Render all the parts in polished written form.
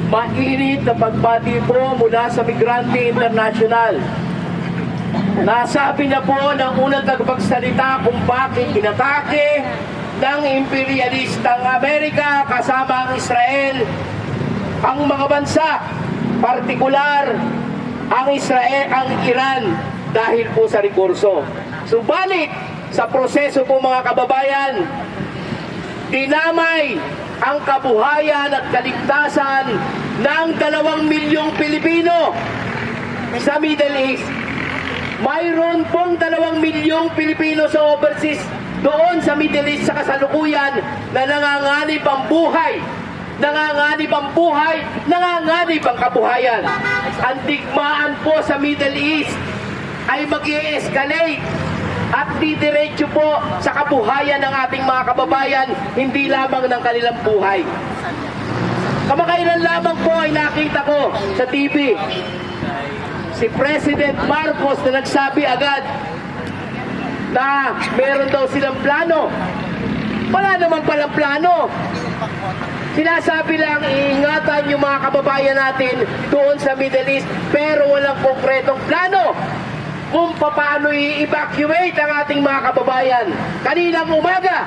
mainit na pagbati po mula sa Migrante International. Nasabi na po ng unang tagapagsalita kung bakit inatake ng imperialistang Amerika kasama ang Israel ang mga bansa, partikular ang Israel, ang Iran dahil po sa rekurso. Subalit sa proseso po mga kababayan, dinamay ang kabuhayan at kaligtasan ng 2 milyong Pilipino sa Middle East. Mayroon pong 2 milyong Pilipino sa overseas doon sa Middle East sa kasalukuyan na nanganganib ang buhay, nanganganib ang kabuhayan. Ang digmaan po sa Middle East ay mag-i-escalate at didiretso po sa kabuhayan ng ating mga kababayan, hindi lamang ng kanilang buhay. Kamakailan lamang po ay nakita ko sa TV si President Marcos na nagsabi agad na meron daw silang plano. Wala naman palang plano. Sinasabi lang, iingatan yung mga kababayan natin doon sa Middle East, pero walang konkretong plano kung paano i-evacuate ang ating mga kababayan. Kaninang umaga,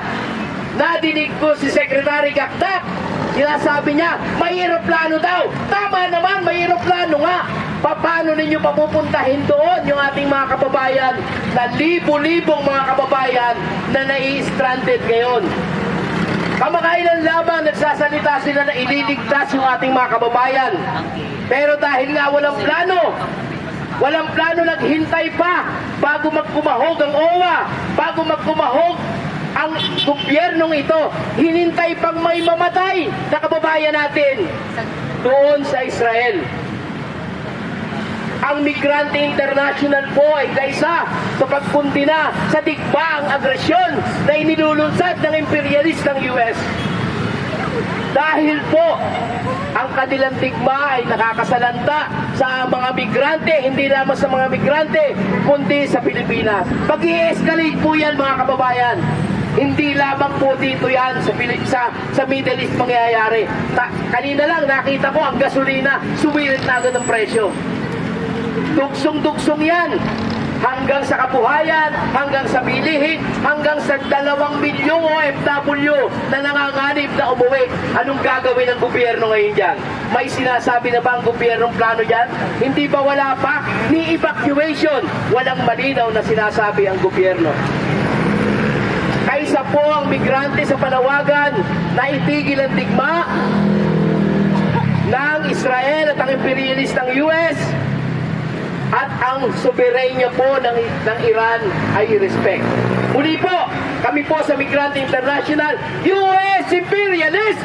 nadinig ko si Secretary Gakdak, sinasabi niya, may aeroplano daw. Tama naman, may aeroplano nga. Paano ninyo papupuntahin doon yung ating mga kababayan na libo-libong mga kababayan na nai-stranded ngayon? Kamakailan lamang nagsasalita sila na ililigtas yung ating mga kababayan. Pero dahil nga walang plano, naghintay pa bago magkumahog ang OWA, bago magkumahog ang gobyernong ito. Hinintay pang may mamatay na kababayan natin doon sa Israel. Ang Migrante International po ay kaisa sa pagkundina sa digmaang agresyon na inilulunsad ng imperialistang US. Dahil po, ang kanilang digma ay nakakasalanta sa mga migrante, hindi lamang sa mga migrante, kundi sa Pilipinas. Pag-i-escalate po yan mga kababayan. Hindi lamang po dito yan sa Middle East mangyayari. Kanina lang nakita ko ang gasolina, sumirit na agad ang presyo. Dugsong-dugsong yan hanggang sa kabuhayan, hanggang sa bilihin, hanggang sa 2 milyong OFW na nanganganib na umuwi. Anong gagawin ng gobyerno ngayon dyan? May sinasabi na ba ang gobyernong plano dyan? Hindi ba wala pa? Ni evacuation, walang malinaw na sinasabi ang gobyerno. Kaisa po ang migrante sa panawagan na itigil ang digma ng Israel at ang imperialistang US, at ang soberenya po ng Iran ay i-respect. Muli po, kami po sa Migrante International, US Imperialist!